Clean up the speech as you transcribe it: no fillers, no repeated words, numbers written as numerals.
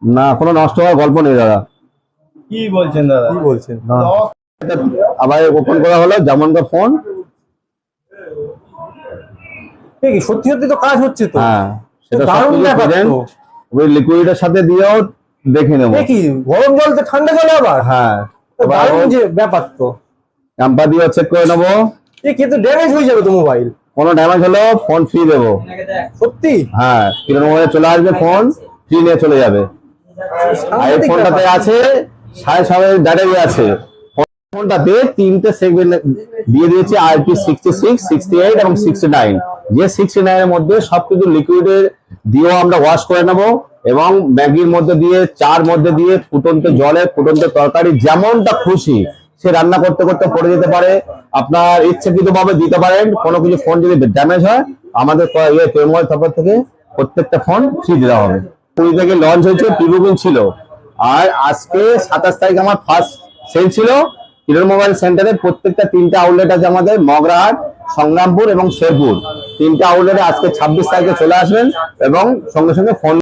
না, কোনো নষ্ট হওয়ার গল্প নেই দাদা। কি বলছেন দাদা? কি বলছেন? না, এটা আবার ওপেন করা হলো যেমনকার ফোন। কি সত্যি সত্যি তো কাজ হচ্ছে তো। হ্যাঁ, সেটা দারুণ সবকিছু ব্যাপার present, তো। ওই লিকুইডের সাথে দিয়েও দেখে নেবো। কি গরম জল তো ঠান্ডা জলে আবার? হ্যাঁ, তো দারুণ যে ব্যাপার তো। ক্যাম্পার দিয়ে চেক করে নেবো। কিন্তু ড্যামেজ হয়ে যাবে তো মোবাইল। কোনো ড্যামেজ হলো ফোন ফ্রি দেবো। সত্যি? হ্যাঁ, কিরণ মোবাইলে চলে আসবে ফোন, ফ্রি নিয়ে চলে যাবে। আর এই ফোনটাতে আছে 7.5 ব্যাটারি আছে। ফোনটাতে 3টে সেগমেন্ট দিয়ে দিয়েছে, IP66, 68 এবং 69। যে 69 এর মধ্যে সবকিছু লিকুইডের দিয়েও আমরা ওয়াশ করে নেব, এবং ম্যাগির মধ্যে দিয়ে, চার মধ্যে দিয়ে, ফুটন্ত জলে, ফুটন্ত তরকারি, যেমনটা খুশি সে রান্না করতে করতে পড়ে যেতে পারে। আপনার ইচ্ছাকৃত ভাবে দিতে পারেন। কোনো কিছু ফোন যদি ড্যামেজ হয়, আমাদের মোবাইল তরফ থেকে প্রত্যেকটা ফোন ফ্রি দেওয়া হবে। 20 থেকে লঞ্চ হয়েছে, প্রি-বুকিং ছিল। আর আজকে 27 তারিখ আমার ফার্স্ট সেল ছিল। কিরণ মোবাইল সেন্টারে প্রত্যেকটা 3টে আউটলেট আছে আমাদের, মগরাহাট, সংগ্রামপুর এবং শেরপুর। 3টে আউটলেটে আজকে 26 তারিখে চলে আসবেন এবং সঙ্গে সঙ্গে ফোন